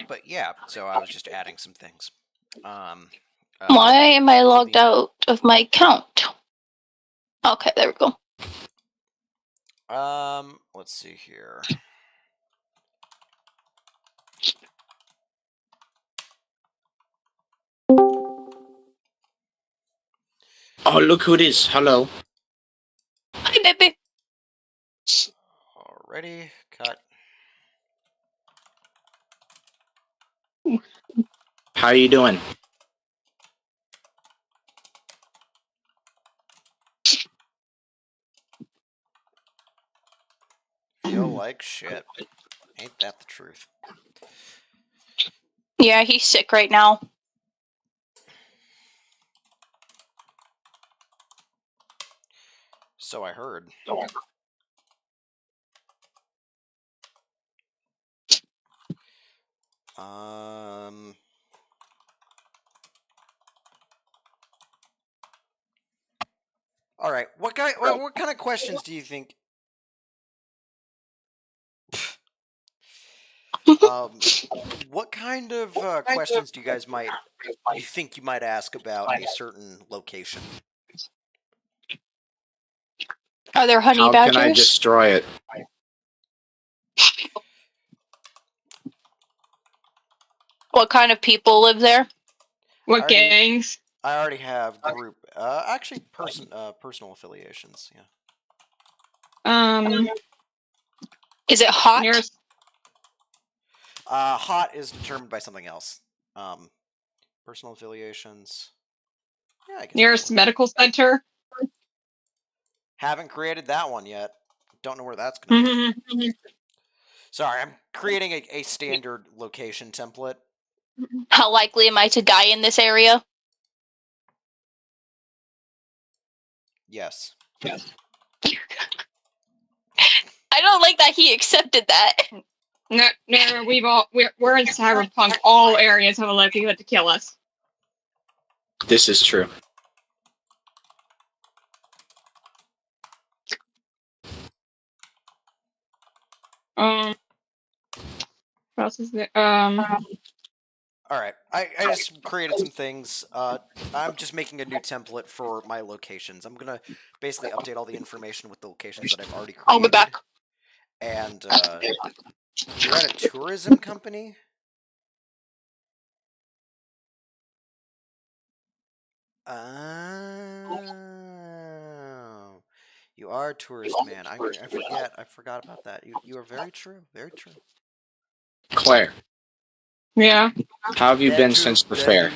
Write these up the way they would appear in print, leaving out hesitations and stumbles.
But yeah, so I was just adding some things. Why am I logged out of my account? Okay, there we go. Let's see here. Oh, look who it is. Hello. Hi, baby. Alrighty, cut. How you doing? Feel like shit. Ain't that the truth? Yeah, he's sick right now. So I heard. All right. What kind of questions do you think? What kind of questions do you guys you think you might ask about a certain location? Are there honey How badgers? can I destroy it? What kind of people live there? What gangs? I already have group. Actually, personal affiliations. Yeah. Is it hot? Hot is determined by something else. Personal affiliations. Yeah, I guess nearest medical center. Haven't created that one yet. Don't know where that's going to be. Sorry, I'm creating a standard location template. How likely am I to die in this area? Yes. I don't like that he accepted that. No, we're in cyberpunk. All areas have a likelihood to kill us. This is true. What else is there? All right, I just created some things. I'm just making a new template for my locations. I'm gonna basically update all the information with the locations that I've already created. I'll be back. And you're at a tourism company? Oh, you are a tourist man. I forgot about that. You are very true. Very true. Claire. Yeah. How have you been since the fair?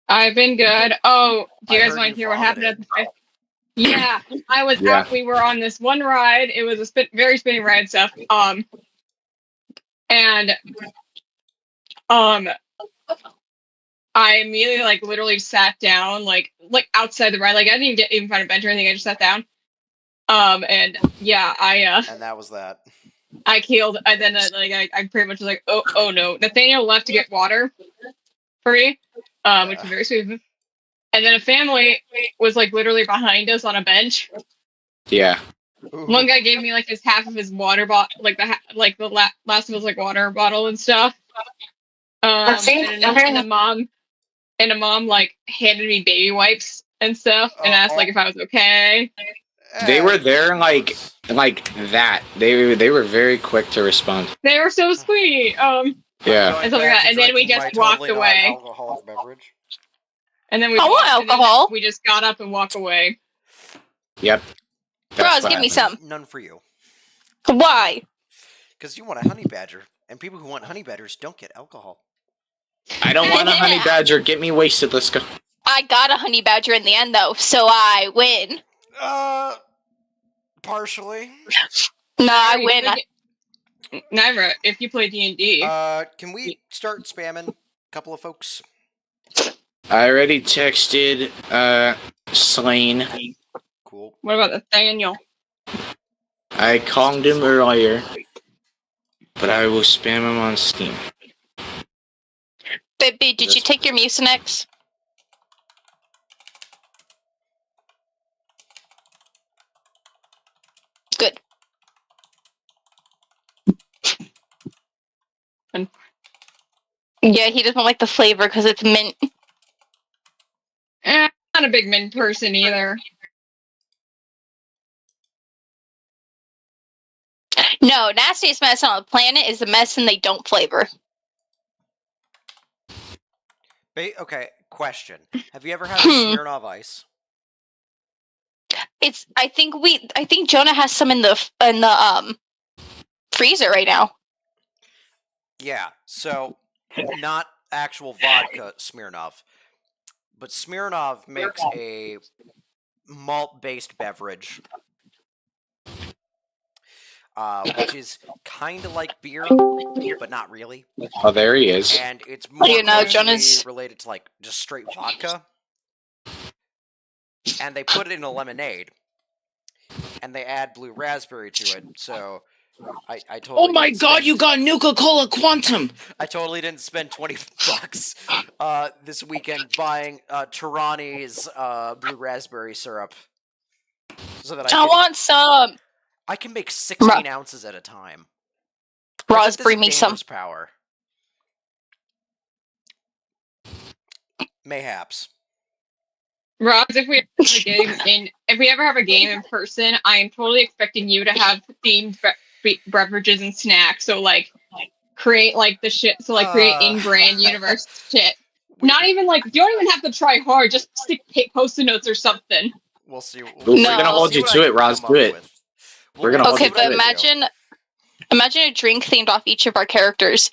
I've been good. Oh, do you guys want to hear what happened at the fair? Yeah, I was out. We were on this one ride. It was a very spinning ride stuff. I immediately literally sat down like outside the ride. Like I didn't even find a bench or anything. I just sat down. And yeah, and that was that. I keeled. And then I pretty much was like, oh no. Nathaniel left to get water for me, which is very sweet of him. And then a family was literally behind us on a bench. Yeah. Ooh. One guy gave me his half of his water bottle, the last of his water bottle and stuff. And a mom handed me baby wipes and stuff and asked if I was okay. They were there like that. They were very quick to respond. They were so sweet. Yeah. And stuff like that. And then we just walked away. Alcoholic beverage. And then we we just got up and walked away. Yep. Bros, give me some. None for you. Why? Because you want a honey badger, and people who want honey badgers don't get alcohol. I don't want a honey badger. Get me wasted. Let's go. I got a honey badger in the end, though, so I win. Partially. No, I win. Never. If you play D&D. Can we start spamming a couple of folks? I already texted Slain. Cool. What about Nathaniel? I called him earlier, but I will spam him on Steam. Baby, did you take your Mucinex? Yeah, he doesn't like the flavor because it's mint. Not a big mint person either. No, nastiest medicine on the planet is the medicine they don't flavor. Okay, question. Have you ever had a Smirnoff Ice? I think Jonah has some in the freezer right now. Yeah, so not actual vodka Smirnoff, but Smirnoff makes a malt-based beverage, which is kind of like beer, but not really. Oh, there he is. And it's more you know, closely Jonah's related to like just straight vodka. And they put it in a lemonade, and they add blue raspberry to it. So I totally. Oh my god, you got Nuka-Cola Quantum! I totally didn't spend $20 this weekend buying Tirani's blue raspberry syrup, so that I want some. I can make 16 ounces at a time. Roz, bring me some. Power. Mayhaps. Roz, if we ever have a game in person, I am totally expecting you to have themed beverages and snacks. So like create like the shit. So like create in-brand universe shit. Not even like you don't even have to try hard. Just stick post-it notes or something. We'll see. We're gonna hold you to it, Roz. Do it. We're gonna hold you to it. Okay, but imagine a drink themed off each of our characters.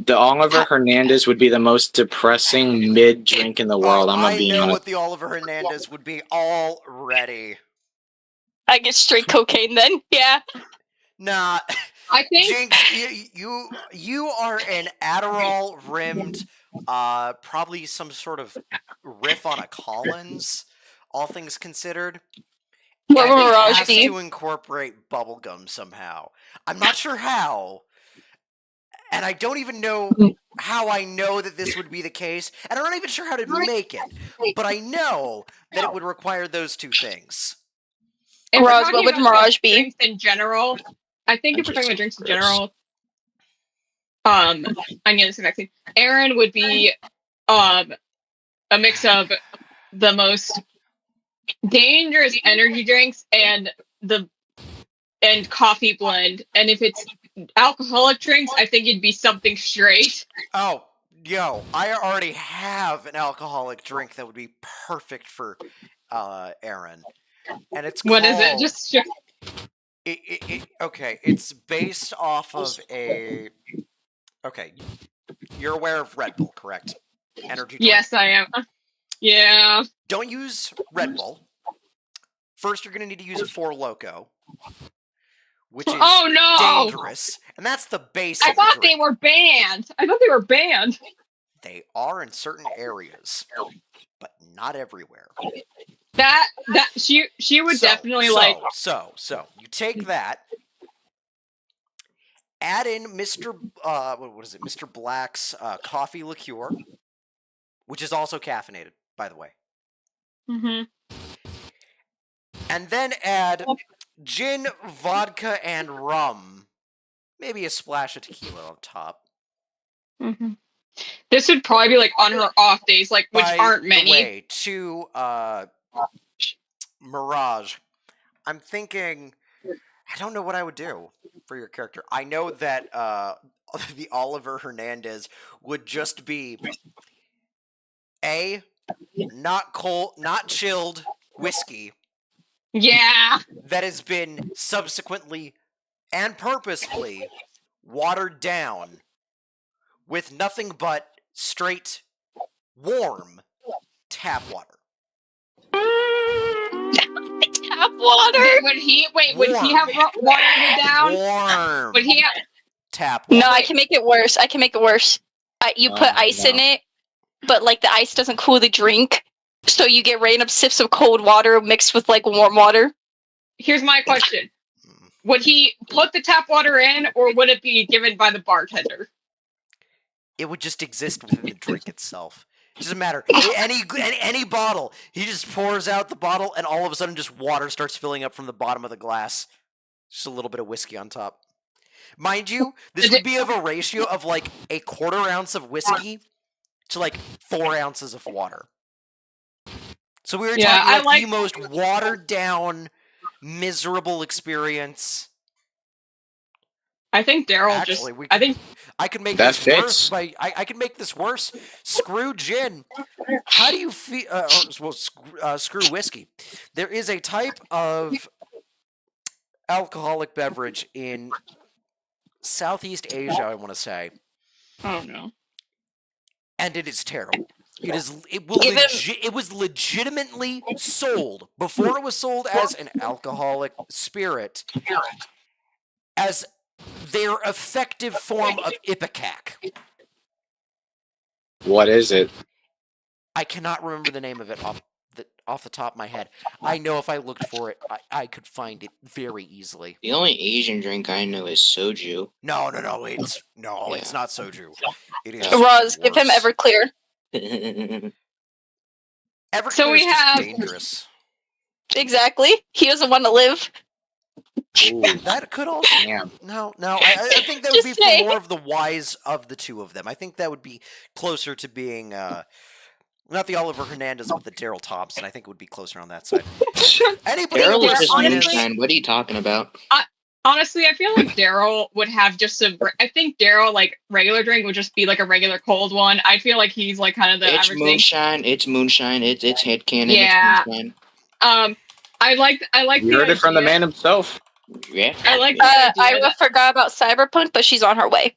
The Oliver Hernandez would be the most depressing mid-drink in the world. I'm gonna be honest. I know what the Oliver Hernandez would be already. I get straight cocaine then. Yeah. Nah. I think Jinx, you are an Adderall rimmed, probably some sort of riff on a Collins, all things considered. What and will it Mirage has be? to incorporate bubblegum somehow. I'm not sure how. And I don't even know how I know that this would be the case. And I'm not even sure how to make it. But I know that it would require those two things. Roz, what would Mirage be? Drinks in general, I think if we're talking about drinks in general, I know this is vaccine. Aaron would be a mix of the most dangerous energy drinks and coffee blend. And if it's alcoholic drinks, I think it'd be something straight. Oh, yo, I already have an alcoholic drink that would be perfect for Aaron. And it's what called, is it? Just okay, it's based off of a. Okay, you're aware of Red Bull, correct? Energy drink. Yes, I am. Yeah. Don't use Red Bull. First, you're going to need to use a Four Loko, which is dangerous, and that's the base. I thought they were banned. They are in certain areas, but not everywhere. That she would definitely like. So you take that, add in Mr. What is it? Mr. Black's coffee liqueur, which is also caffeinated, by the way. Mm-hmm. And then add gin, vodka, and rum. Maybe a splash of tequila on top. Mm-hmm. This would probably be like on her off days, like which aren't many. Way, to Mirage, I'm thinking. I don't know what I would do for your character. I know that the Oliver Hernandez would just be not cold, not chilled whiskey. Yeah. That has been subsequently and purposefully watered down with nothing but straight, warm tap water. Tap water? Would he have watered it down? Warm. Would he have tap water? No, I can make it worse. You put ice in it, but like the ice doesn't cool the drink. So you get random sips of cold water mixed with like warm water. Here's my question. Would he put the tap water in, or would it be given by the bartender? It would just exist within the drink itself. It doesn't matter. Any bottle. He just pours out the bottle, and all of a sudden just water starts filling up from the bottom of the glass. Just a little bit of whiskey on top. Mind you, this would be of a ratio of like a quarter ounce of whiskey to like 4 ounces of water. So we were talking like the most watered down, miserable experience. I think Daryl I could make that this fits. worse. I could make this worse. Screw gin. How do you feel? Screw whiskey. There is a type of alcoholic beverage in Southeast Asia, I want to say. Oh no. And it is terrible. It was legitimately sold before it was sold as an alcoholic spirit as their effective form of Ipecac. What is it? I cannot remember the name of it off the top of my head. I know if I looked for it, I could find it very easily. The only Asian drink I know is soju. No, it's not soju. It is Roz, give him Everclear. Everclear is just dangerous. Exactly. He doesn't want to live. Ooh. That could also... Damn. No. I think that would be for more of the wise of the two of them. I think that would be closer to being... not the Oliver Hernandez, but the Daryl Thompson. I think it would be closer on that side. Daryl is just moonshine. What are you talking about? Honestly, I feel like Daryl would have just I think Daryl, like, regular drink would just be, like, a regular cold one. I feel like he's, like, kind of the average thing. It's moonshine. It's headcanon. Yeah. It's moonshine. I like you heard it from the man himself. Yeah. I like I forgot about Cyberpunk, but she's on her way.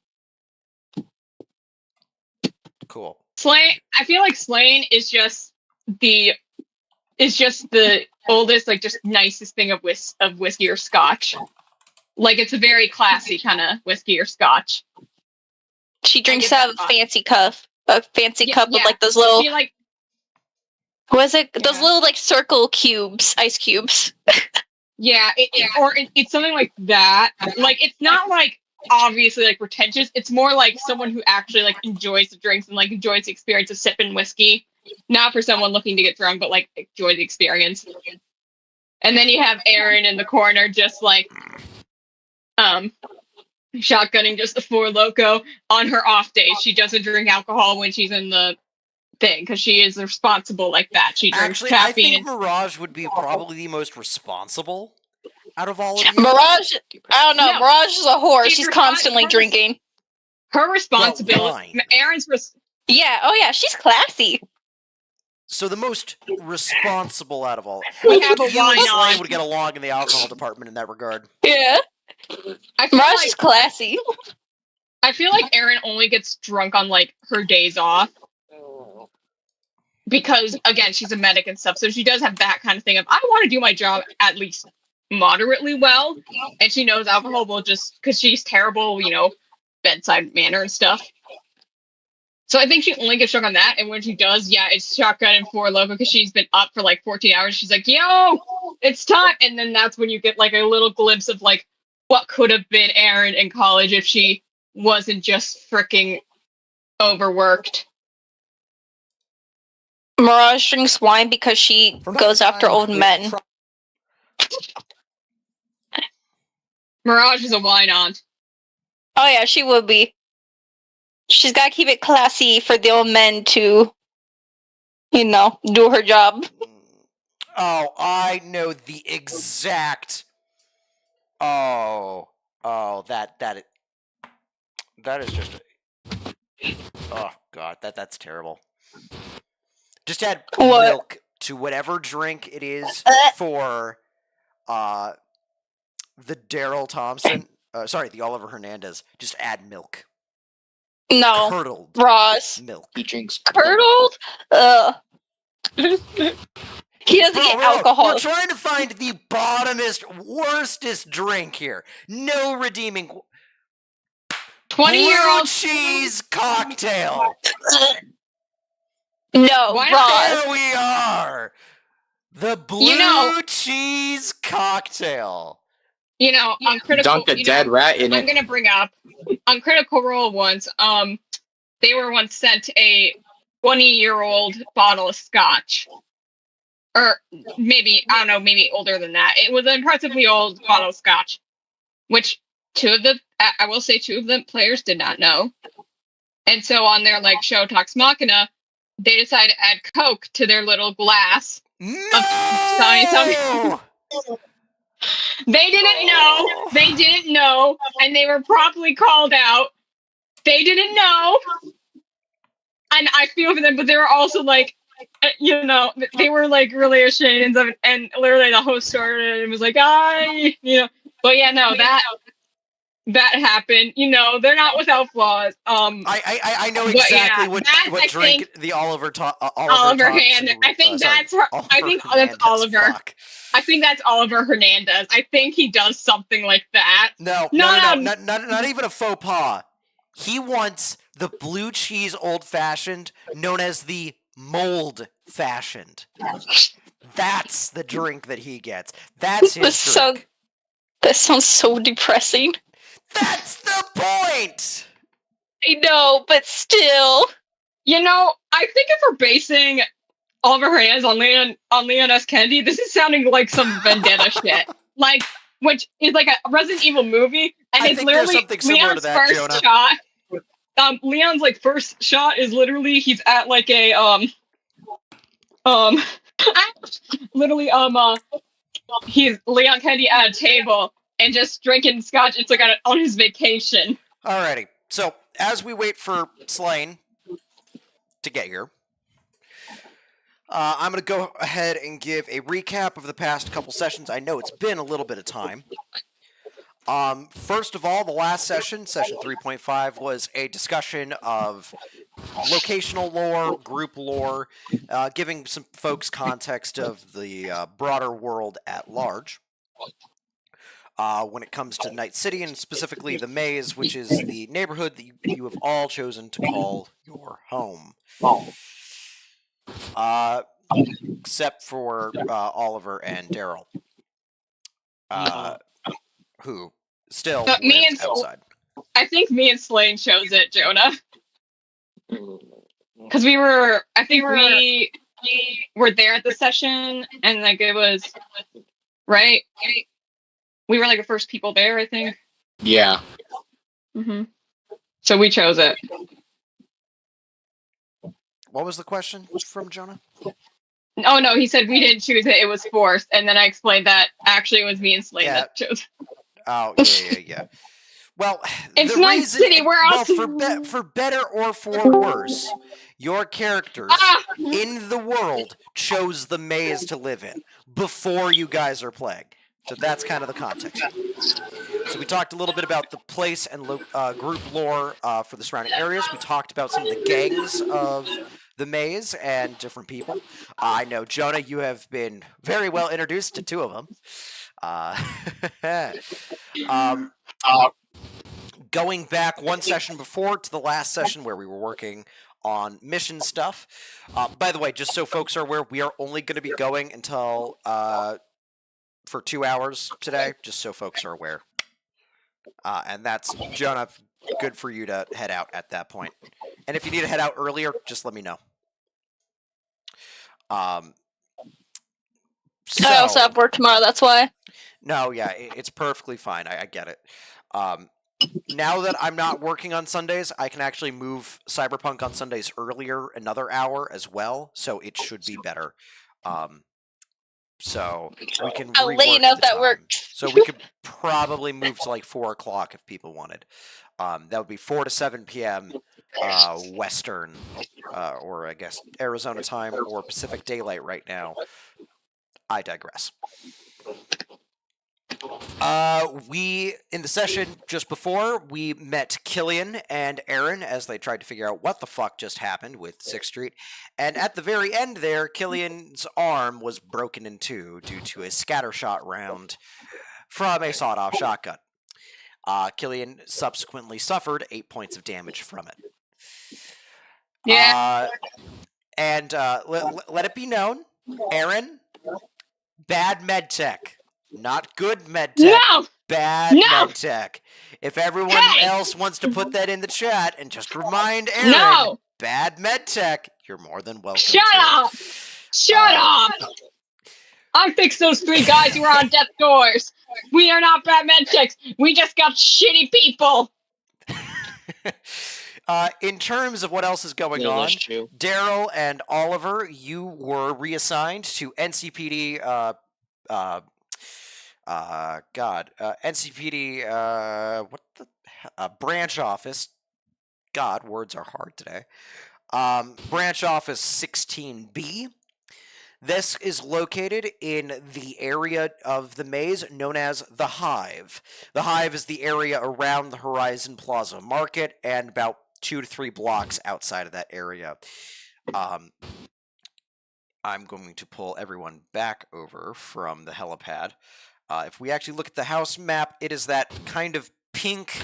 Cool. Slain. I feel like Slain is just the oldest, like, just nicest thing of whiskey or scotch. Like, it's a very classy kind of whiskey or scotch. She drinks out of a fancy cup. A fancy cup with like those little. Was it those little like circle cubes, ice cubes? Yeah, it's something like that. Like, it's not like obviously like pretentious. It's more like someone who actually like enjoys the drinks and like enjoys the experience of sipping whiskey. Not for someone looking to get drunk, but like enjoy the experience. And then you have Aaron in the corner, just like shotgunning just the Four Loko on her off days. She doesn't drink alcohol when she's in the thing because she is responsible like that. She drinks caffeine. I think Mirage would be probably the most responsible out of all of you. Mirage, I don't know. No, Mirage is a whore. She's constantly drinking. Her responsibility. Aaron's. Yeah. She's classy. So the most responsible out of all. We have a wine on. Would get along in the alcohol department in that regard. Yeah. Mirage is classy. I feel like Aaron only gets drunk on like her days off. Because again, she's a medic and stuff, so she does have that kind of thing of I want to do my job at least moderately well, and she knows alcohol will just because she's terrible, bedside manner and stuff. So I think she only gets drunk on that, and when she does, it's shotgun and Four Loko because she's been up for like 14 hours. She's like, "Yo, it's time," and then that's when you get like a little glimpse of like what could have been Aaron in college if she wasn't just freaking overworked. Mirage drinks wine because she goes after old men. Mirage is a wine aunt. Oh yeah, she would be. She's got to keep it classy for the old men to, do her job. Oh, I know the exact. Oh, that is just. Oh God, that's terrible. Just add milk to whatever drink it is for the Daryl Thompson. The Oliver Hernandez. Just add milk. No. Curdled Ross. milk. He drinks curdled? He doesn't get alcohol. We're trying to find the bottomest, worstest drink here. No redeeming. 20-year-old cheese cocktail. No, Ross. There we are. The blue cheese cocktail. On Critical, dunk a dead rat in it. I'm gonna bring up on Critical Role once. They were once sent a 20-year-old bottle of scotch, or maybe I don't know, maybe older than that. It was an impressively old bottle of scotch, which two of the I will say 2 of them players did not know. And so on their like show Talks Machina, they decided to add Coke to their little glass. No! They didn't know. They didn't know, and they were promptly called out. They didn't know, and I feel for them. But they were also like, you know, they were like really ashamed of it. And literally, the host started and was like, But yeah, no, that happened. You know, they're not without flaws. I know exactly what drink the Oliver Hernandez. I think that's her. I think that's Oliver. Fuck. I think that's Oliver Hernandez. I think he does something like that. No, not even a faux pas. He wants the blue cheese old fashioned, known as the mold fashioned. That's the drink that he gets. That's his drink. That sounds so depressing. That's the point! I know, but still. You know, I think if we're basing Oliver Hernandez on Leon S. Kennedy, this is sounding like some vendetta shit. Like, which is like a Resident Evil movie, and it's literally Leon's first shot. Leon's like first shot is literally he's at like a he's Leon Kennedy at a table and just drinking scotch. It's like on his vacation. Alrighty. So, as we wait for Slane to get here, I'm going to go ahead and give a recap of the past couple sessions. I know it's been a little bit of time. First of all, the last session, session 3.5, was a discussion of locational lore, group lore, giving some folks context of the broader world at large. When it comes to Night City, and specifically the Maze, which is the neighborhood that you have all chosen to call your home. Except for Oliver and Daryl, who still live outside. I think me and Slane chose it, Jonah. Because we were there at the session, and like it was, right? We were like the first people there, I think. Yeah. Mm-hmm. So we chose it. What was the question from Jonah? Oh no, he said we didn't choose it; it was forced. And then I explained that actually it was me and Slane that chose. Oh yeah. Well, it's Night City. Where else? For better or for worse, your characters in the world chose the maze to live in before you guys are playing. So that's kind of the context. So we talked a little bit about the place and group lore for the surrounding areas. We talked about some of the gangs of the maze and different people. I know, Jonah, you have been very well introduced to 2 of them. Going back one session before to the last session where we were working on mission stuff. By the way, just so folks are aware, we are only going to be going until... for 2 hours today, just so folks are aware. And that's, Jonah, good for you to head out at that point. And if you need to head out earlier, just let me know. I also have work tomorrow, that's why. No, yeah, it's perfectly fine. I get it. Now that I'm not working on Sundays, I can actually move Cyberpunk on Sundays earlier, another hour as well, so it should be better. So we can late enough that worked. So we could probably move to like 4 o'clock if people wanted. That would be 4 to 7 p.m. Western, or I guess Arizona time or Pacific Daylight right now. I digress. In the session just before, we met Killian and Aaron as they tried to figure out what the fuck just happened with 6th Street. And at the very end there, Killian's arm was broken in 2 due to a scattershot round from a sawed-off shotgun. Killian subsequently suffered 8 points of damage from it. Yeah. Let it be known, Aaron, bad med tech. Not good med tech. No! Bad med tech. If everyone else wants to put that in the chat and just remind Aaron, bad med tech, you're more than welcome. Shut up! I fixed those 3 guys who were on death doors. We are not Batman chicks. We just got shitty people. In terms of what else is going Yeah, on, that's true. Daryl and Oliver, you were reassigned to NCPD. NCPD. What the branch office? God, words are hard today. Branch office 16B. This is located in the area of the maze known as the Hive. The Hive is the area around the Horizon Plaza Market and about 2 to 3 blocks outside of that area. I'm going to pull everyone back over from the helipad. If we actually look at the house map, it is that kind of pink,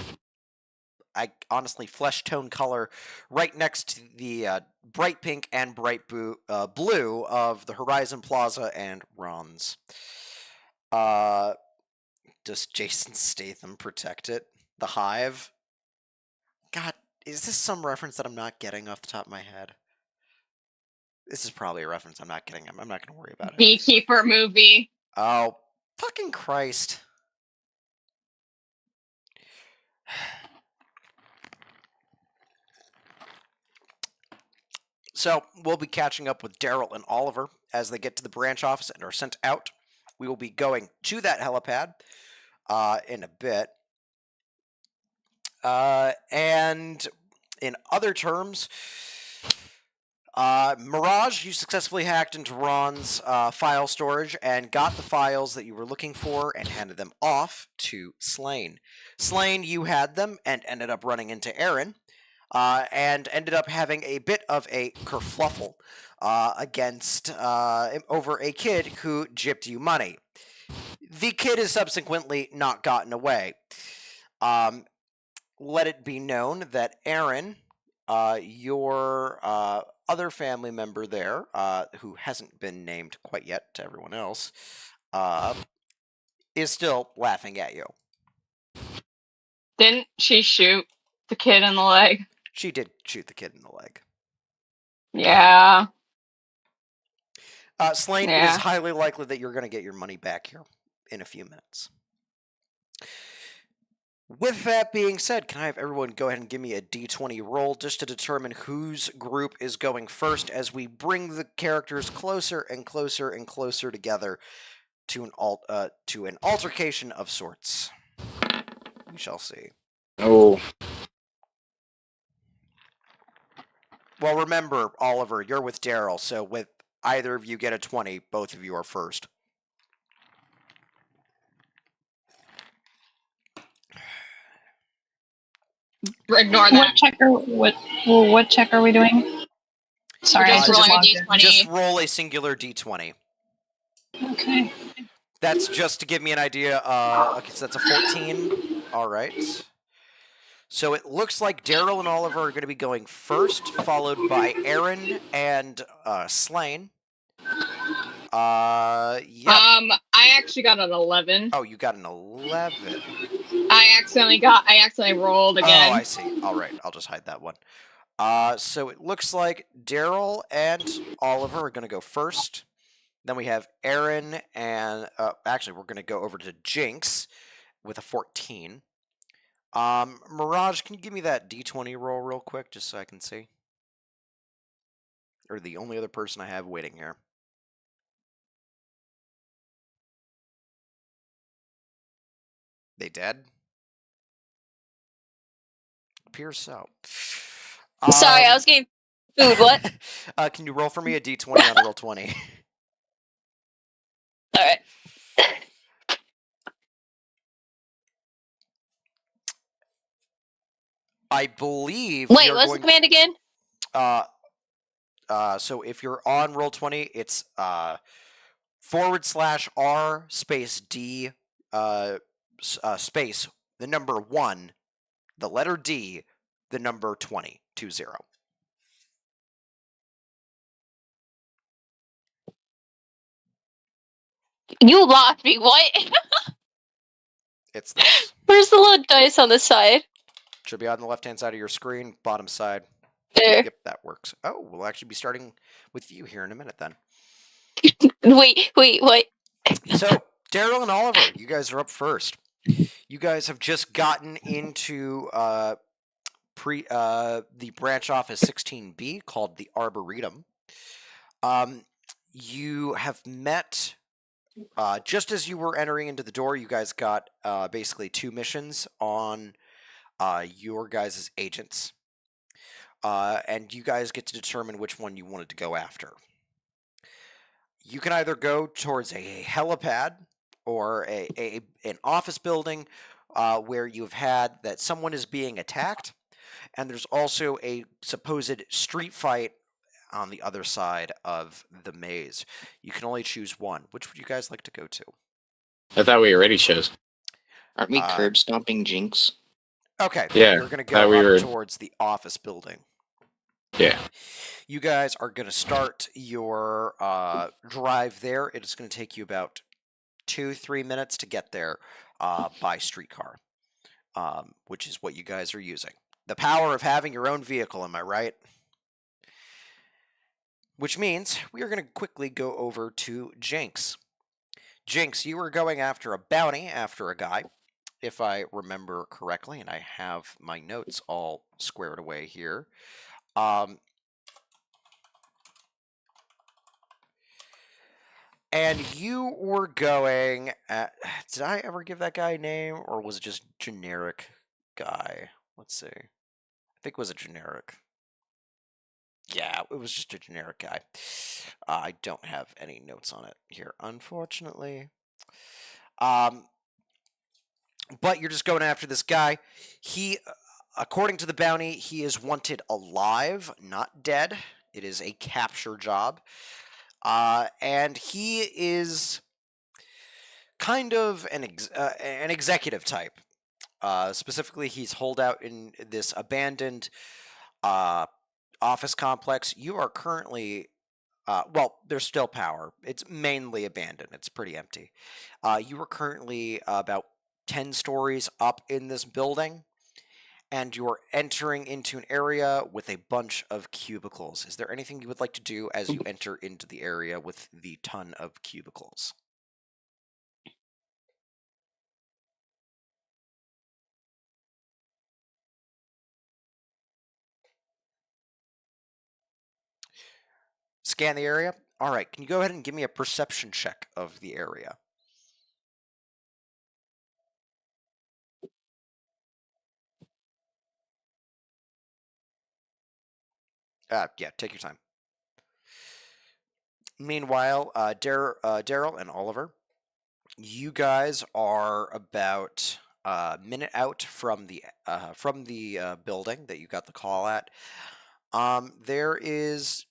honestly, flesh tone color right next to the bright pink and bright blue of the Horizon Plaza and Ron's. Does Jason Statham protect it? The Hive? God, is this some reference that I'm not getting off the top of my head? This is probably a reference I'm not getting. I'm not going to worry about it. Beekeeper movie. Oh, fucking Christ. So, we'll be catching up with Daryl and Oliver as they get to the branch office and are sent out. We will be going to that helipad in a bit. And in other terms, Mirage, you successfully hacked into Ron's file storage and got the files that you were looking for and handed them off to Slain. Slain, you had them and ended up running into Aaron. And ended up having a bit of a kerfluffle against over a kid who gypped you money. The kid has subsequently not gotten away. Let it be known that Aaron, your other family member there, who hasn't been named quite yet to everyone else, is still laughing at you. Didn't she shoot the kid in the leg? She did shoot the kid in the leg. Yeah. Slain, it is highly likely that you're going to get your money back here in a few minutes. With that being said, can I have everyone go ahead and give me a d20 roll just to determine whose group is going first as we bring the characters closer and closer and closer together to an altercation of sorts. We shall see. Oh. Well, remember, Oliver, you're with Daryl, so with either of you get a 20, both of you are first. Ignore that. What check are we doing? Sorry, Just rolling a d20. Just roll a singular d20. Okay. That's just to give me an idea. Okay, so that's a 14. All right. So it looks like Daryl and Oliver are going to be going first, followed by Aaron and Slain. Yeah. I actually got an 11. Oh, you got an 11. I accidentally rolled again. Oh, I see. All right, I'll just hide that one. So it looks like Daryl and Oliver are going to go first. Then we have Aaron and actually we're going to go over to Jinx with a 14. Mirage, can you give me that d20 roll real quick, just so I can see? Or the only other person I have waiting here. They dead? Appears so. Sorry, I was getting food. What? Can you roll for me a d20 on roll 20? All right. I believe. Wait, what's the command again? So if you're on roll 20, it's /R space D space the number 1, the letter D, the number 20. You locked me. What? It's this. Where's the little dice on the side? Should be on the left-hand side of your screen, bottom side. There. Yep, that works. Oh, we'll actually be starting with you here in a minute then. Wait, what? So, Daryl and Oliver, you guys are up first. You guys have just gotten into the branch office 16B called the Arboretum. You have met just as you were entering into the door. You guys got basically 2 missions on your guys' agents, and you guys get to determine which one you wanted to go after. You can either go towards a helipad or an office building where you've had that someone is being attacked, and there's also a supposed street fight on the other side of the maze. You can only choose one. Which would you guys like to go to? I thought we already chose. Aren't we curb stomping Jinx? Okay, Yeah, you're going to go up towards the office building. Yeah. You guys are going to start your drive there. It's going to take you about 2-3 minutes to get there by streetcar, which is what you guys are using. The power of having your own vehicle, am I right? Which means we are going to quickly go over to Jinx. Jinx, you were going after a bounty after a guy, if I remember correctly, and I have my notes all squared away here. And you were going at... Did I ever give that guy a name, or was it just generic guy? Let's see. I think it was a generic. Yeah, it was just a generic guy. I don't have any notes on it here, unfortunately. But you're just going after this guy. He, according to the bounty, he is wanted alive, not dead. It is a capture job. And he is kind of an executive type. Specifically, he's holed out in this abandoned office complex. You are currently, well, there's still power. It's mainly abandoned. It's pretty empty. You are currently about 10 stories up in this building, and you're entering into an area with a bunch of cubicles. Is there anything you would like to do as you enter into the area with the ton of cubicles? Scan the area? Alright, can you go ahead and give me a perception check of the area? Yeah, take your time. Meanwhile, Daryl and Oliver, you guys are about a minute out from the building that you got the call at. There is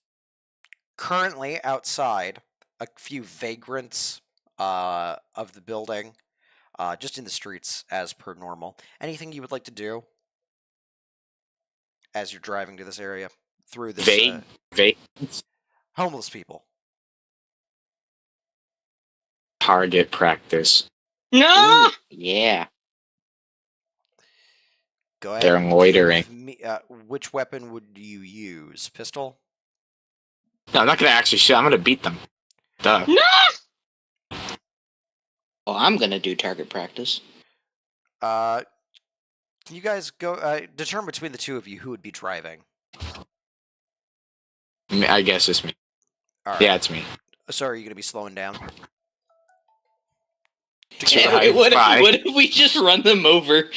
currently outside a few vagrants of the building, just in the streets as per normal. Anything you would like to do as you're driving to this area through this homeless people? Target practice. No. Ooh, yeah. Go ahead. They're and loitering. give me, which weapon would you use? Pistol? No, I'm not gonna actually shoot. I'm gonna beat them. Duh. No. Well, I'm gonna do target practice. Can you guys go determine between the two of you who would be driving? I guess it's me. All right. Yeah, it's me. So are you going to be slowing down? Yeah, wait, what if we just run them over?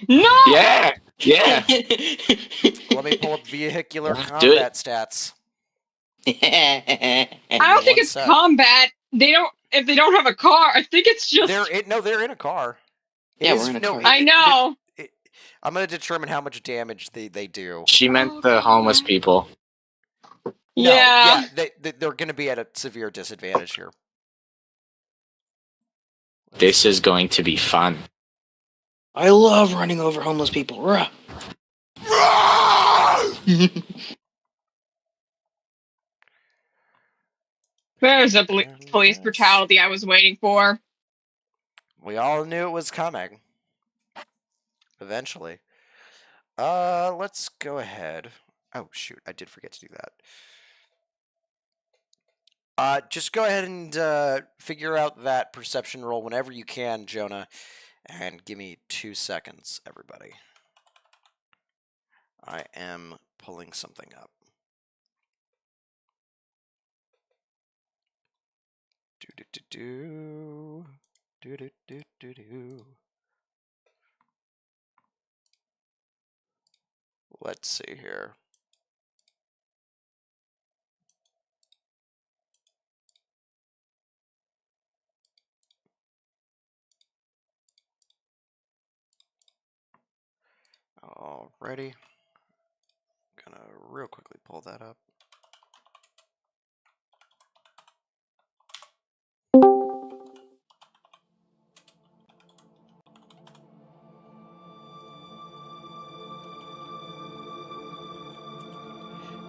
No. Yeah. Yeah. Let me pull up vehicular Do combat stats. I don't think it's combat. They don't. If they don't have a car, I think it's just. They're in a car. Yeah, we're in a car. I know. I'm going to determine how much damage they do. She meant the homeless people. No, yeah. They're going to be at a severe disadvantage here. This is going to be fun. I love running over homeless people. Rah. There's a police brutality I was waiting for. We all knew it was coming. Eventually. Let's go ahead. Oh, shoot. I did forget to do that. Just go ahead and figure out that perception roll whenever you can, Jonah. And give me 2 seconds, everybody. I am pulling something up. Do-do-do-do. Do-do-do-do-do. Let's see here. Alrighty. Gonna real quickly pull that up.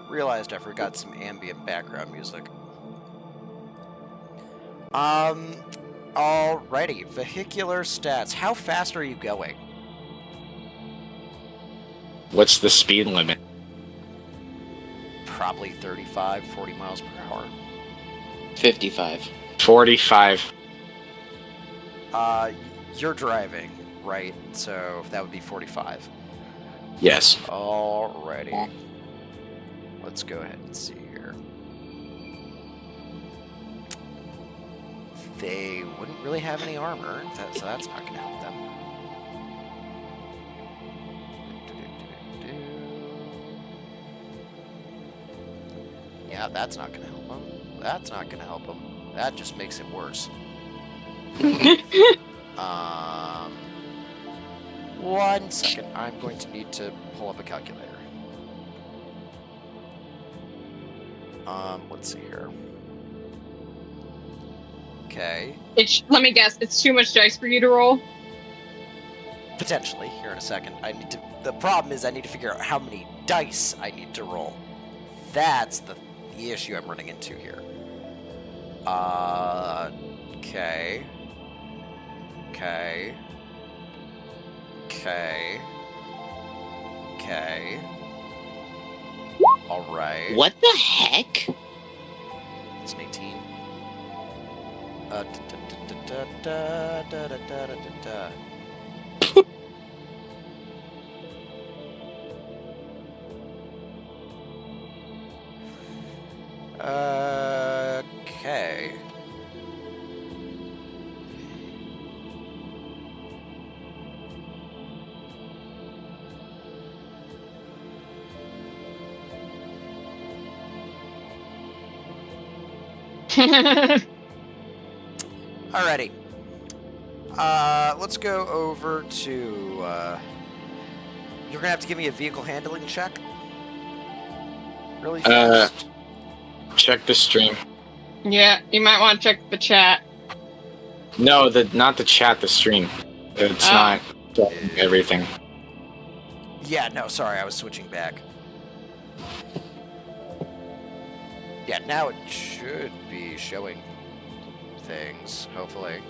Realized I forgot some ambient background music. Alrighty. Vehicular stats. How fast are you going? What's the speed limit? Probably 35, 40 miles per hour. 55. 45. You're driving, right? So that would be 45. Yes. Alrighty. Let's go ahead and see here. They wouldn't really have any armor, so that's not going to help them. Yeah, that's not going to help them. That's not going to help them. That just makes it worse. 1 second. I'm going to need to pull up a calculator. Let's see here. Okay. Let me guess. It's too much dice for you to roll. Potentially, here in a second. The problem is I need to figure out how many dice I need to roll. That's the issue I'm running into here. Okay. Okay. Okay. Okay. Alright. What the heck? It's an 18. Okay. Alrighty. Let's go over to, you're gonna have to give me a vehicle handling check. Really fast. Check the stream. Yeah, you might want to check the chat. No, not the chat, the stream. It's not showing everything. Yeah, no, sorry, I was switching back. Yeah, now it should be showing things, hopefully.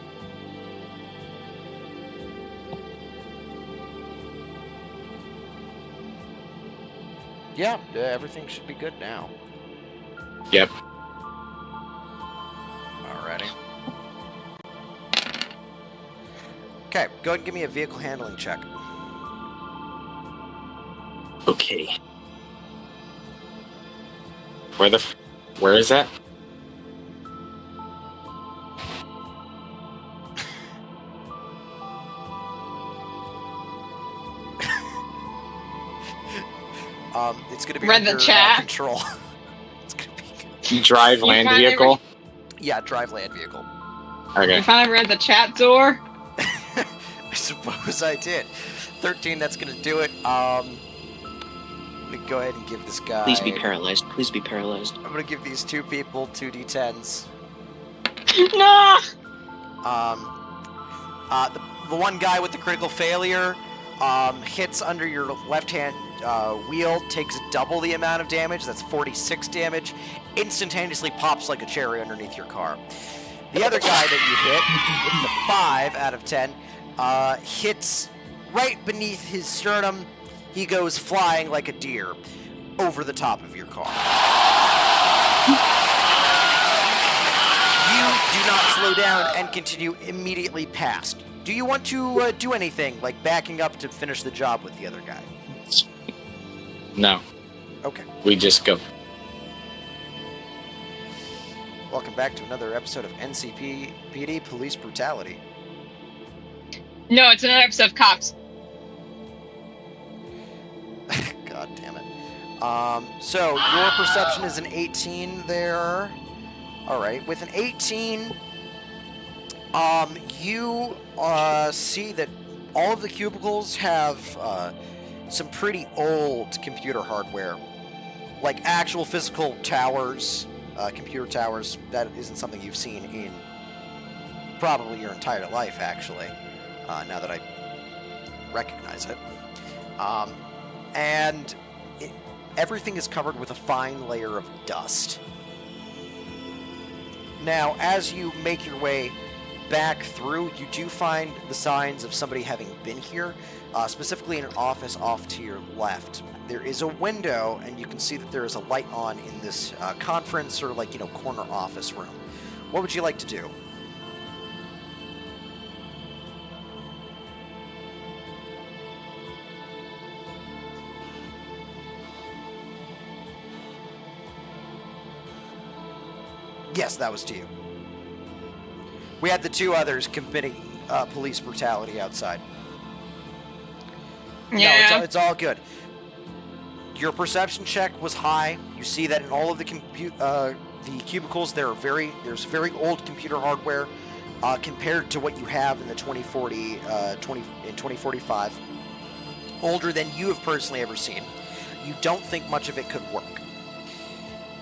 Yeah, everything should be good now. Yep. Alrighty. Okay, go ahead and give me a vehicle handling check. Okay. Where is that? It's gonna be Read the under chat. control. It's gonna be Drive You land finally vehicle? yeah, drive land vehicle. Okay. You finally read the chat, Zor? I suppose I did. 13, that's gonna do it. I'm gonna go ahead and give this guy. Please be paralyzed. Please be paralyzed. I'm gonna give these two people 2d10s. No! The one guy with the critical failure hits under your left-hand wheel, takes double the amount of damage. That's 46 damage. Instantaneously pops like a cherry underneath your car. The other guy that you hit with the 5 out of 10 hits right beneath his sternum. He goes flying like a deer over the top of your car. do not slow down and continue immediately past. Do you want to do anything, like backing up to finish the job with the other guy? No. Okay. We just go. Welcome back to another episode of NCPD Police Brutality. No, it's another episode of Cops. God damn it. So your perception is an 18 there. Alright, with an 18, you see that all of the cubicles have some pretty old computer hardware. Like actual physical towers, computer towers. That isn't something you've seen in probably your entire life, actually, now that I recognize it. And everything is covered with a fine layer of dust. Now, as you make your way back through, you do find the signs of somebody having been here, specifically in an office off to your left. There is a window, and you can see that there is a light on in this conference or, like, corner office room. What would you like to do? Yes, that was to you. We had the two others committing police brutality outside. Yeah. No, it's all good. Your perception check was high. You see that in all of the cubicles, there's very old computer hardware compared to what you have in the 2045. Older than you have personally ever seen. You don't think much of it could work.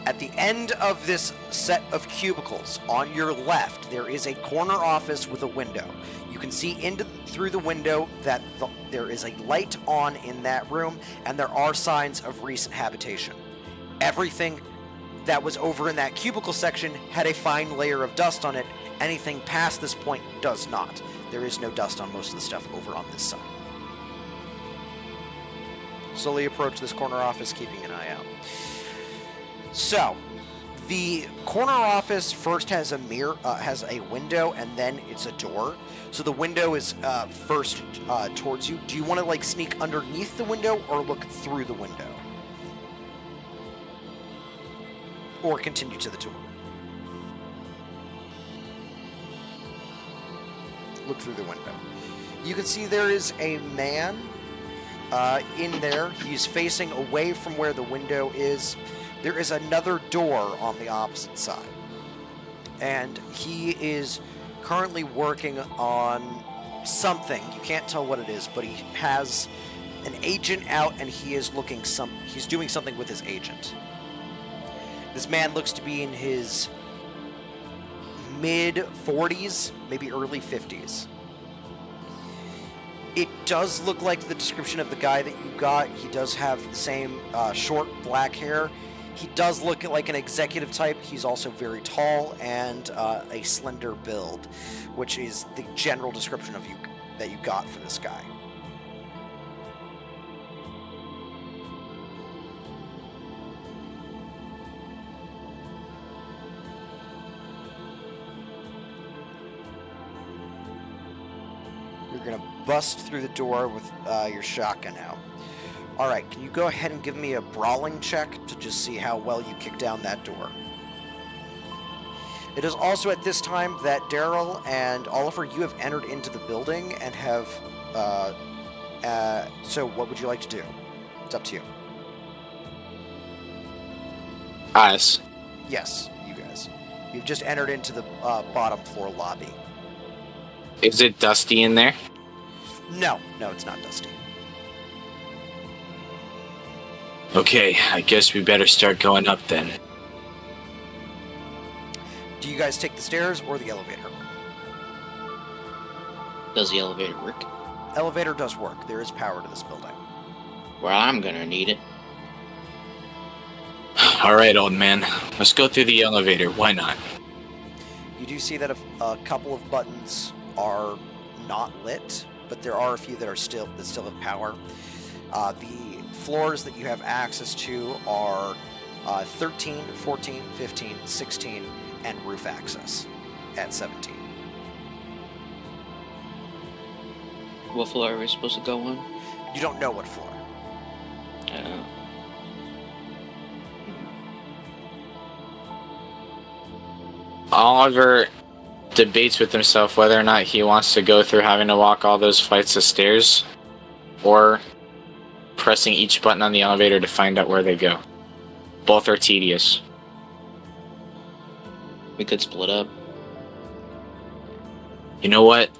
At the end of this set of cubicles, on your left, there is a corner office with a window. You can see through the window that there is a light on in that room, and there are signs of recent habitation. Everything that was over in that cubicle section had a fine layer of dust on it. Anything past this point does not. There is no dust on most of the stuff over on this side. Slowly approach this corner office, keeping an eye out. So, the corner office first has a mirror, has a window, and then it's a door. So the window is first towards you. Do you want to like sneak underneath the window or look through the window? Or continue to the door? Look through the window. You can see there is a man in there. He's facing away from where the window is. There is another door on the opposite side. And he is currently working on something. You can't tell what it is, but he has an agent out and he is he's doing something with his agent. This man looks to be in his mid-40s, maybe early 50s. It does look like the description of the guy that you got. He does have the same short black hair. He does look like an executive type. He's also very tall and a slender build, which is the general description of you that you got for this guy. You're gonna bust through the door with your shotgun out. Alright, can you go ahead and give me a brawling check to just see how well you kick down that door? It is also at this time that Daryl and Oliver, you have entered into the building and have... so what would you like to do? It's up to you. Us. Yes, you guys. You've just entered into the bottom floor lobby. Is it dusty in there? No, it's not dusty. Okay, I guess we better start going up then. Do you guys take the stairs or the elevator? Does the elevator work? Elevator does work. There is power to this building. Well, I'm gonna need it. Alright, old man. Let's go through the elevator. Why not? You do see that a couple of buttons are not lit, but there are a few that still have power. The floors that you have access to are 13, 14, 15, 16, and roof access. at 17. What floor are we supposed to go on? You don't know what floor. Oliver debates with himself whether or not he wants to go through having to walk all those flights of stairs or pressing each button on the elevator to find out where they go. Both are tedious. We could split up. You know what?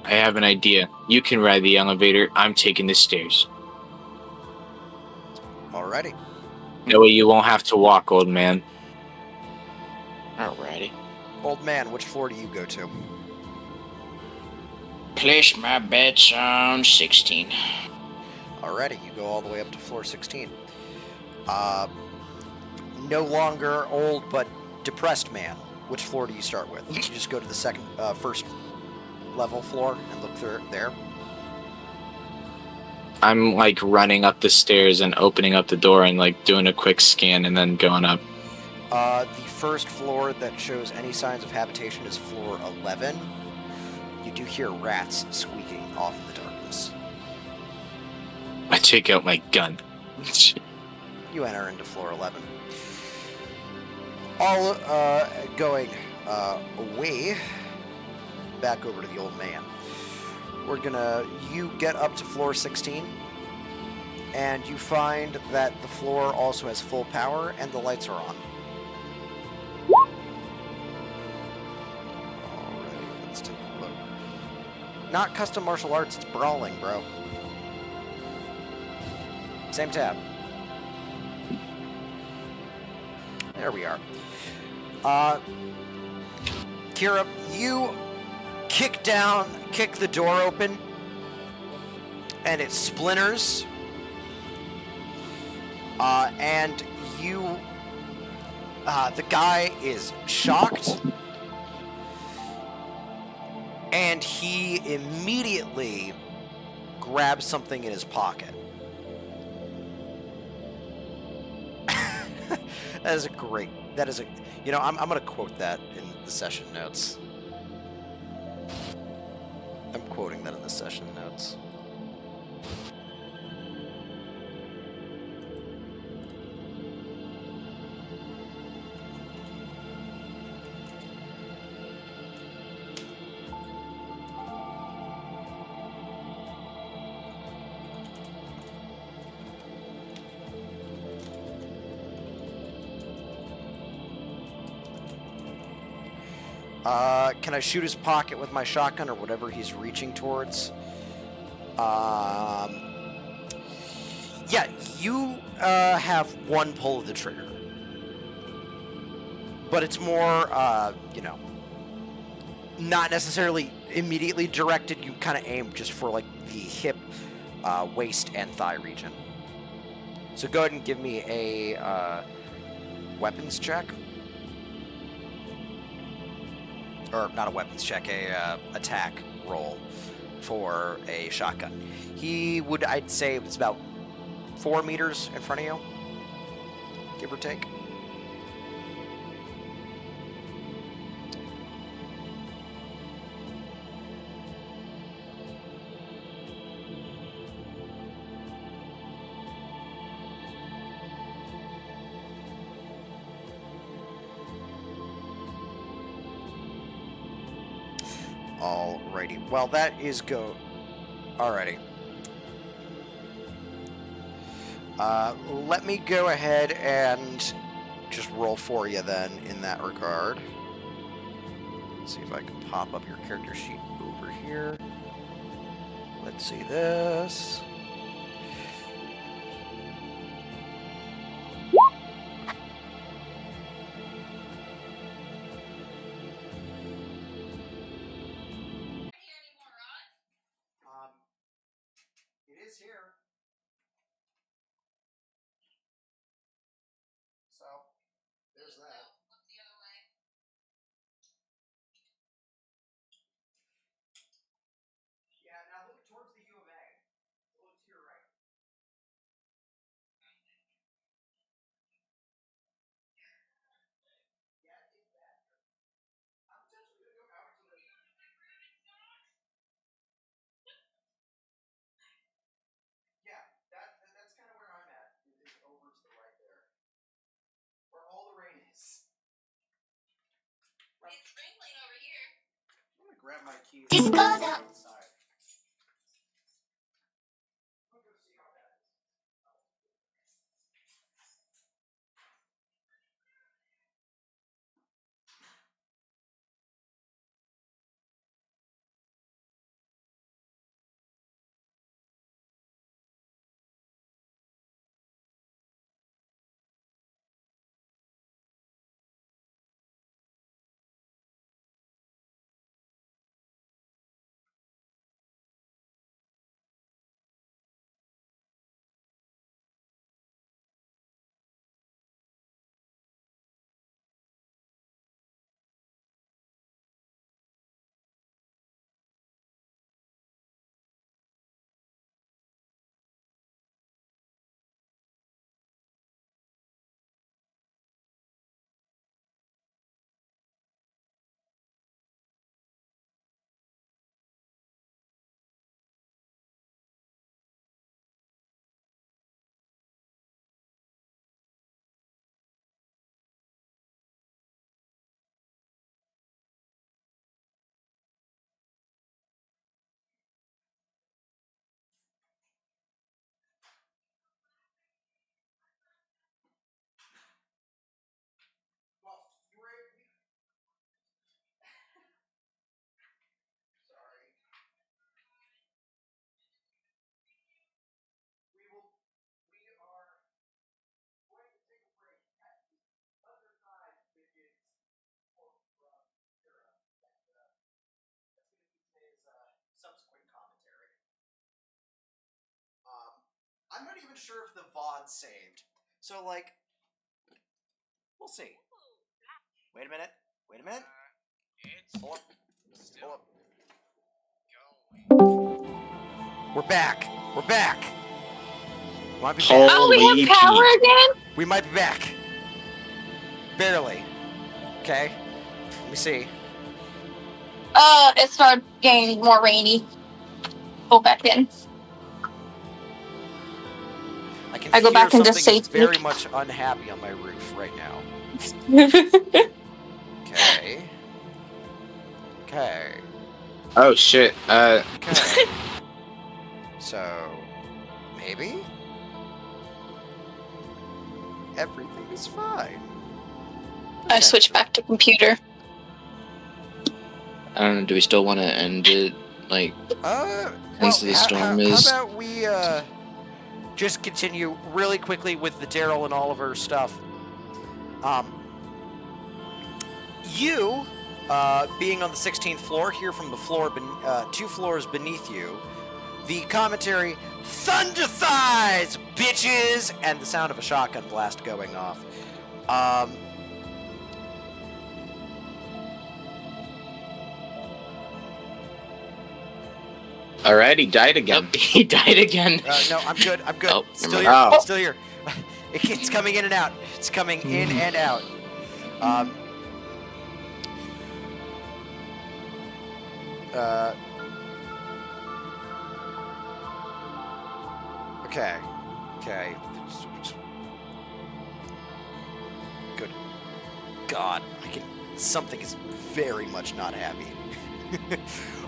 I have an idea. You can ride the elevator. I'm taking the stairs. Alrighty. That way you won't have to walk, old man. Alrighty. Old man, which floor do you go to? Place my bets on 16. Alrighty, you go all the way up to floor 16. No longer old, but depressed man. Which floor do you start with? You just go to the first level floor and look through there. I'm like running up the stairs and opening up the door and like doing a quick scan and then going up. The first floor that shows any signs of habitation is floor 11. You do hear rats squeaking off in the darkness. I take out my gun. You enter into floor 11. All going away, back over to the old man. You get up to floor 16, and you find that the floor also has full power and the lights are on. Alright, let's take a look. Not custom martial arts, it's brawling, bro. Same tab. There we are. Kira, you kick the door open, and it splinters. And the guy is shocked, and he immediately grabs something in his pocket. I'm going to quote that in the session notes. I'm quoting that in the session notes. Can I shoot his pocket with my shotgun or whatever he's reaching towards? Yeah, you have one pull of the trigger. But it's more, not necessarily immediately directed. You kind of aim just for, like, the hip, waist, and thigh region. So go ahead and give me a weapons check. Or not a weapons check, a attack roll for a shotgun. I'd say it's about 4 meters in front of you, give or take. Alrighty. Well, that is go. Alrighty. Let me go ahead and just roll for you then in that regard. Let's see if I can pop up your character sheet over here. Let's see this. It is here. So, there's that. Yeah, now look towards the U of A. Look to your right. Yeah, it's that. I'm potentially going to go grab my keys. Outside. Subsequent commentary. I'm not even sure if the VOD's saved. So, like, we'll see. Wait a minute. Wait a minute. Hold up. Hold up. We're back. We're back. We might be back. Oh, we have power again? We might be back. Barely. Okay. Let me see. It started getting more rainy. Go back in. I go back into something safety. very much unhappy on my roof right now. Okay. Okay. Oh shit. Okay. So, maybe everything is fine. I switched back to computer. I don't know. Do we still want to end it? Like, once the storm is. How about we just continue really quickly with the Daryl and Oliver stuff? You, being on the 16th floor, here from the floor, 2 floors beneath you, the commentary, "Thunder thighs, bitches!" and the sound of a shotgun blast going off. Alright, he died again. He died again. No, I'm good. I'm good. Oh, Still never here. mind. Still here. It's coming in and out. It's coming in and out. Okay. Okay. Good. God, something is very much not happy.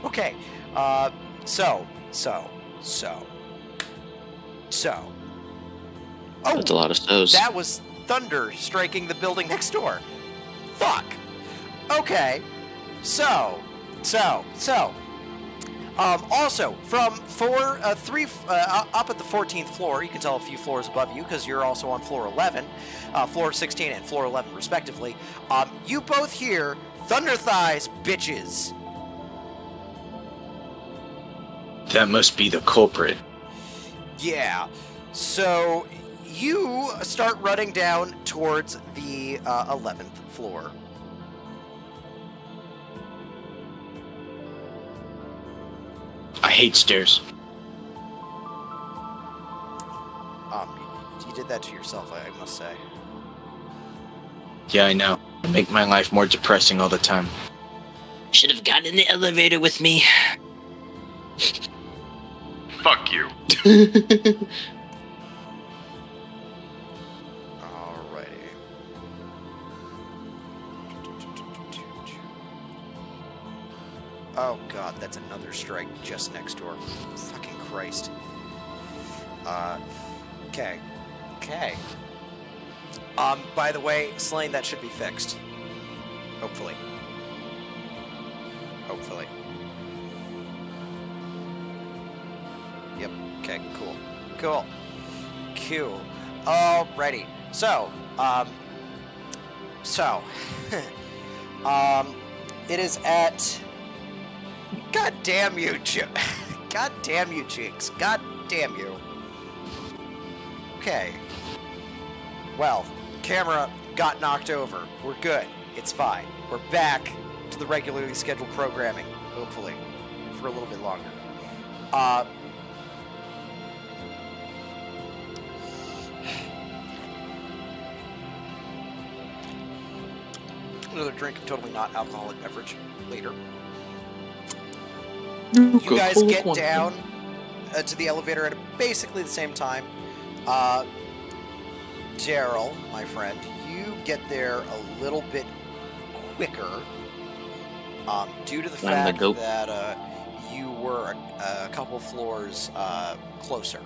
Okay. So. Oh, That's a lot of so's. that was thunder striking the building next door. Fuck. Okay. Also, from 3 up at the 14th floor, you can tell a few floors above you because you're also on floor 11, floor 16 and floor 11 respectively. You both hear thunder thighs, bitches. That must be the culprit. Yeah. So you start running down towards the 11th floor. I hate stairs. You did that to yourself, I must say. Yeah, I know. They make my life more depressing all the time. Should have gotten in the elevator with me. Fuck you. Alrighty. Oh god, that's another strike just next door. Fucking Christ. Okay. Okay. By the way, Slain, that should be fixed. Hopefully. Hopefully. Yep. Okay, cool. Cool. Cool. Alrighty. So, it is at... God damn you, God damn you, Jinx. God damn you. Okay. Well, camera got knocked over. We're good. It's fine. We're back to the regularly scheduled programming, hopefully, for a little bit longer. Another drink of totally not alcoholic beverage later. You guys get down to the elevator at basically the same time. Daryl, my friend, you get there a little bit quicker due to the fact that you were a couple floors closer.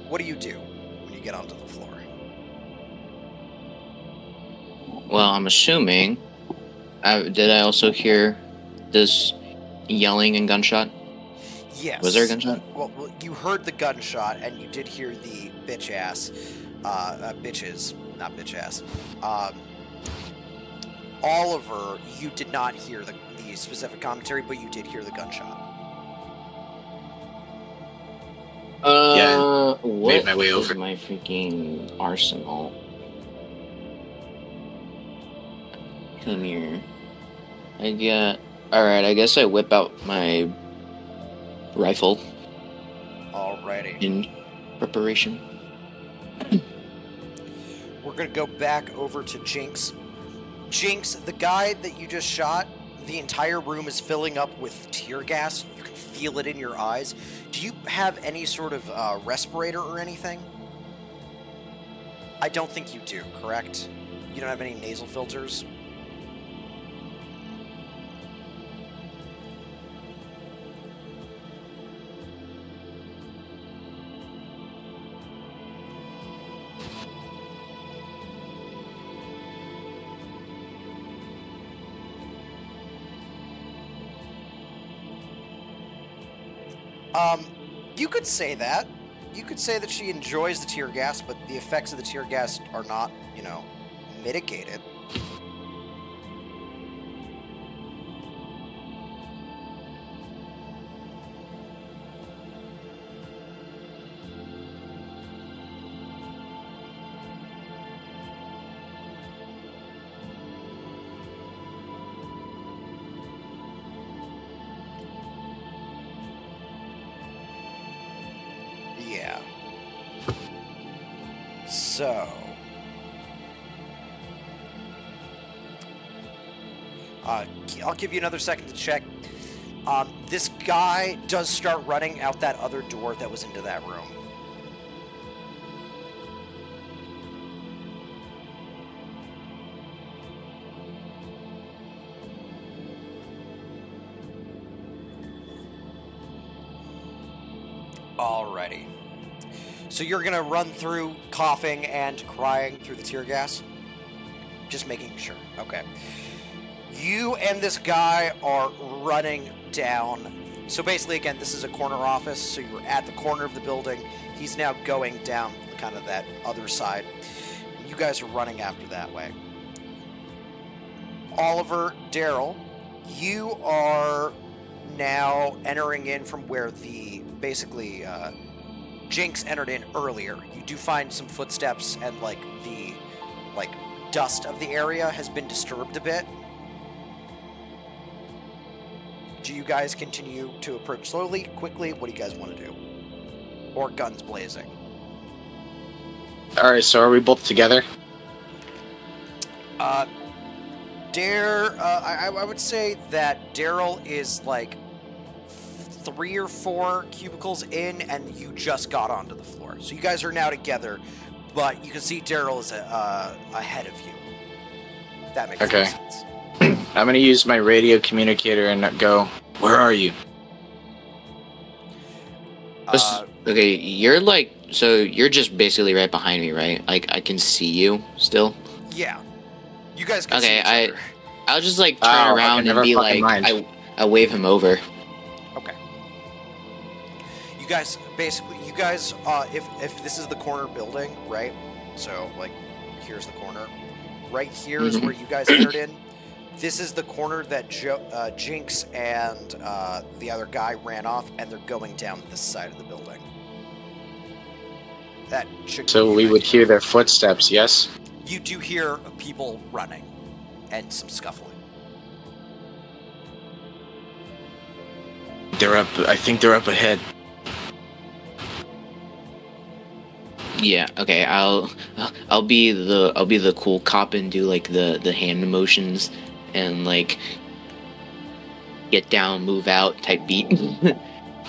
What do you do when you get onto the floor? Well, I'm assuming... did I also hear this yelling and gunshot? Yes. Was there a gunshot? Well, you heard the gunshot, and you did hear the bitches, not bitch ass. Oliver, you did not hear the specific commentary, but you did hear the gunshot. Yeah, what made my way is over. my freaking arsenal? Come here. Alright, I guess I whip out my rifle Alrighty. in preparation. We're gonna go back over to Jinx. Jinx, the guy that you just shot, the entire room is filling up with tear gas. You can feel it in your eyes. Do you have any sort of respirator or anything? I don't think you do, correct? You don't have any nasal filters? You could say that. You could say that she enjoys the tear gas, but the effects of the tear gas are not, mitigated. Yeah. So... I'll give you another second to check. This guy does start running out that other door that was into that room. Alrighty. So you're gonna run through coughing and crying through the tear gas? Just making sure. Okay. You and this guy are running down. So basically, again, this is a corner office, so you're at the corner of the building. He's now going down kind of that other side. You guys are running after that way. Oliver, Daryl, you are now entering in from where the, basically, Jinx entered in earlier. You do find some footsteps and, the dust of the area has been disturbed a bit. Do you guys continue to approach slowly, quickly? What do you guys want to do? Or guns blazing? Alright, so are we both together? I would say that Daryl is 3 or 4 cubicles in, and you just got onto the floor. So you guys are now together, but you can see Daryl is ahead of you. If that makes any sense. I'm gonna use my radio communicator and go, where are you? Okay, you're like, so you're just basically right behind me, right? Like, I can see you still. Yeah. You guys can Okay, see each other. I'll just like turn Oh, around okay, and never be fucking like, mind. I wave him over. Okay. You guys, basically, if this is the corner building, right? So, like, here's the corner. Right here is where you guys entered in. This is the corner that Jinx and the other guy ran off, and they're going down this side of the building. That should. So give we you an would idea. hear their footsteps, yes? You do hear people running, and some scuffling. They're up. I think they're up ahead. Yeah, okay, I'll be the cool cop and do like the hand motions and like get down, move out type beat.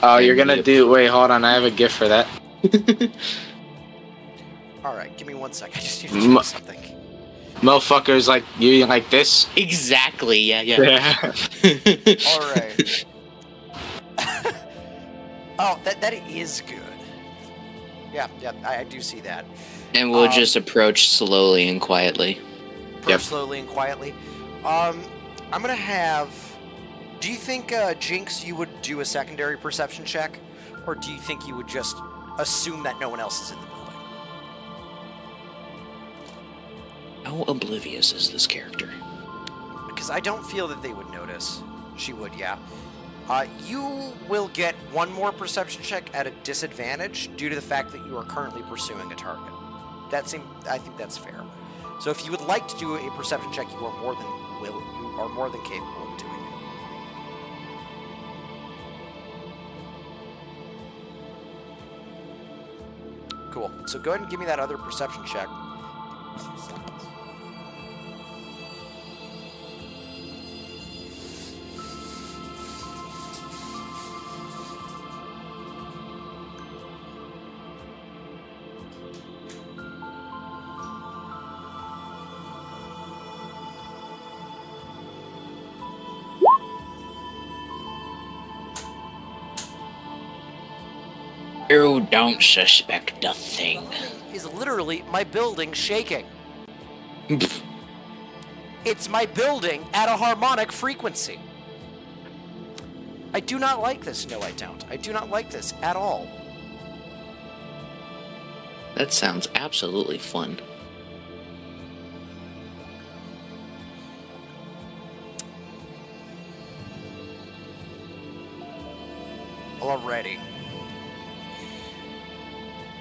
Oh, you're And gonna do. Wait, hold on. I have a gift for that. All right, give me 1 sec. I just need to check something. Motherfuckers like you like this. Exactly, yeah. All right. Oh, that is good. Yeah, I do see that. And we'll just approach slowly and quietly. Yep. Slowly and quietly. I'm gonna have. Do you think, Jinx, you would do a secondary perception check, or do you think you would just assume that no one else is in the building? How oblivious is this character? Because I don't feel that they would notice. She would, yeah. You will get one more perception check at a disadvantage due to the fact that you are currently pursuing a target. I think that's fair. So if you would like to do a perception check, you are more than capable of doing it. Cool. So go ahead and give me that other perception check. You don't suspect a thing. Is literally my building shaking. It's my building at a harmonic frequency. I do not like this. No, I don't. I do not like this at all. That sounds absolutely fun. Alrighty.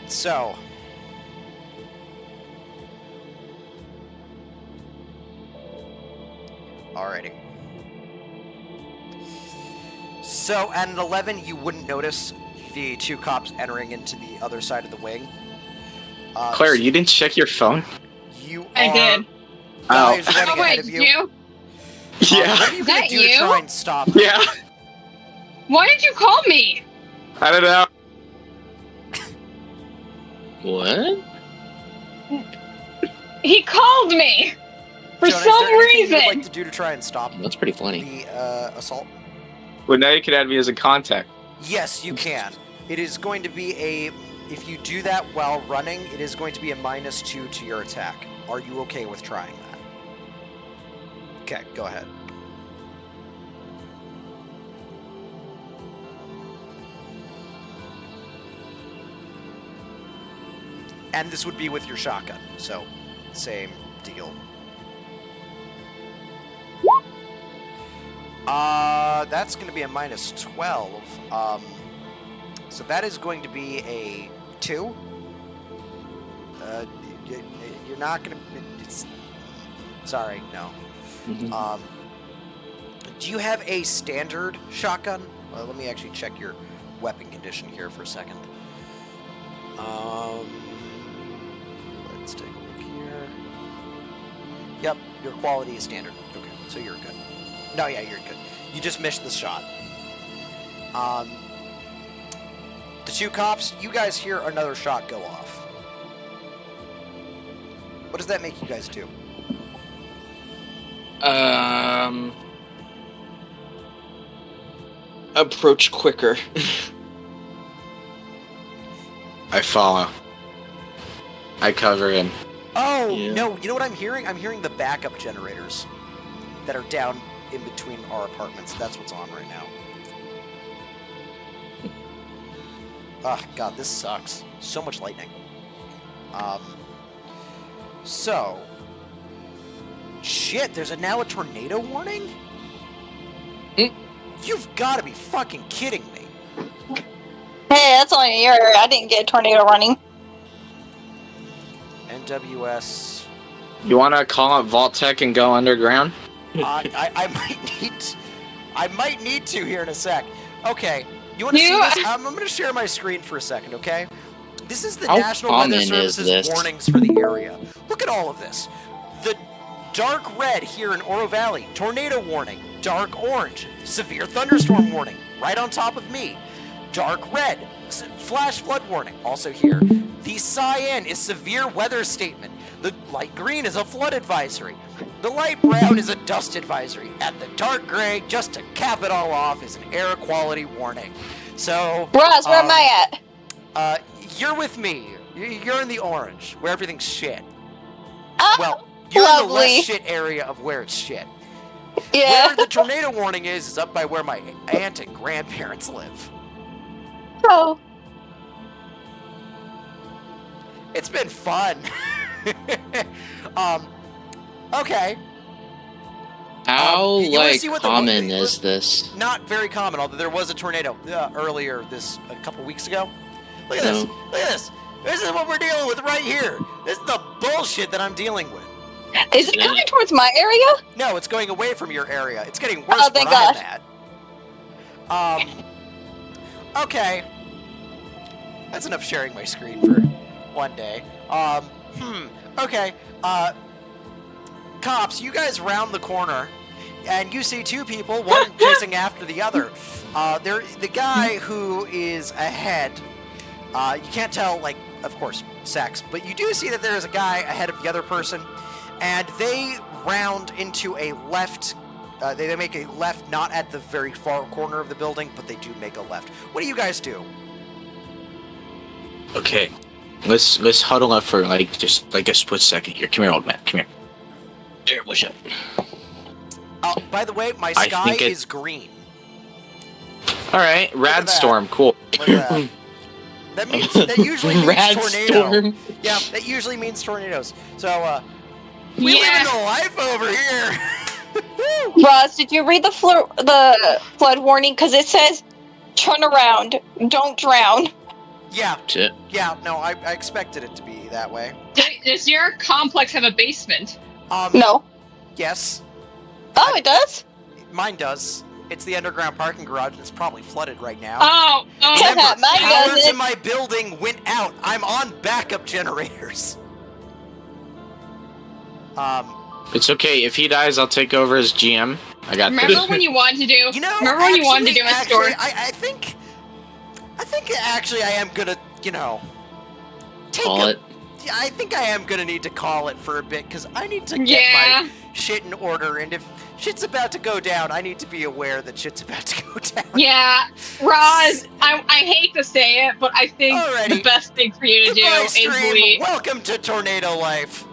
So. Alrighty. So, at an 11, you wouldn't notice the two cops entering into the other side of the wing. Claire, you didn't check your phone? You I are did. guys Oh. running Oh ahead wait, of you. you? Yeah. What are you gonna That do to you? try and stop them? Yeah. Why did you call me? I don't know. What? He called me for Jonah, is some there anything reason. you'd like to do to try and stop That's pretty funny. the assault? Well, now you can add me as a contact. Yes, you can. It is going to be a. If you do that while running, it is going to be a -2 to your attack. Are you okay with trying that? Okay, go ahead. And this would be with your shotgun, so same deal. That's going to be a -12. So that is going to be a 2. You're not going to. Sorry, no. Mhm. Do you have a standard shotgun? Well, let me actually check your weapon condition here for a second. Let's take a look here. Yep, your quality is standard. Okay, so you're good. No, yeah, you're good. You just missed the shot. The two cops, you guys hear another shot go off. What does that make you guys do? Approach quicker. I follow. I cover him. Oh, Yeah. no, you know what I'm hearing? I'm hearing the backup generators that are down in between our apartments. That's what's on right now. Oh, God, this sucks. So much lightning. So... Shit, there's now a tornado warning? You've got to be fucking kidding me. Hey, that's only a year. I didn't get a tornado running. NWS... You want to call up Vault Tech and go underground? I might need to here in a sec. Okay, you want to see this? I'm going to share my screen for a second, okay? This is the How National Weather common is Service's this? warnings for the area. Look at all of this. The dark red here in Oro Valley, tornado warning. Dark orange, severe thunderstorm warning, right on top of me. Dark red, flash flood warning, also here. The cyan is severe weather statement. The light green is a flood advisory. The light brown is a dust advisory. And the dark gray, just to cap it all off, is an air quality warning. So... Roz, where am I at? You're with me. You're in the orange, where everything's shit. Oh, Well, you're in the lovely. less shit area of where it's shit. Yeah. Where the tornado warning is up by where my aunt and grandparents live. Oh. It's been fun. Okay. How you wanna see what the- common is this? Not very common, although there was a tornado earlier a couple weeks ago. Look at this. No. Look at this. This is what we're dealing with right here. This is the bullshit that I'm dealing with. Is it coming towards my area? No, it's going away from your area. It's getting worse Oh, where thank I'm God. at. Okay. That's enough sharing my screen for one day. Okay. Cops, you guys round the corner, and you see two people, one chasing after the other. The guy who is ahead, you can't tell, like, of course, sex, but you do see that there is a guy ahead of the other person, and they round into a left. They make a left, not at the very far corner of the building, but they do make a left. What do you guys do? Okay. Let's huddle up for just a split second here. Come here, old man. Come here. There, what's up? By the way, my I sky think it- is green. All right, at Rad that. Storm, cool. Look at that. That usually means Rad tornado. storm. Yeah, that usually means tornadoes. So, we live in the life over here. Roz, did you read the flood warning? Because it says, turn around, don't drown. Yeah, Shit. yeah, no, I expected it to be that way. Does your complex have a basement? No. Yes, Oh, it does? mine does. It's the underground parking garage, and it's probably flooded right now. Oh, Remember, Mine power doesn't. to my building went out. I'm on backup generators. It's okay. If he dies, I'll take over as GM. I got remember this. when you wanted to do? You know, remember when you wanted to do a store? I think actually I am gonna, take Call a it. I think I am gonna need to call it for a bit because I need to get Yeah. my shit in order, and if shit's about to go down, I need to be aware that shit's about to go down. Yeah, Roz, I hate to say it, but I think Alrighty. the best thing for you to do Goodbye, is stream. leave. Welcome to Tornado Life.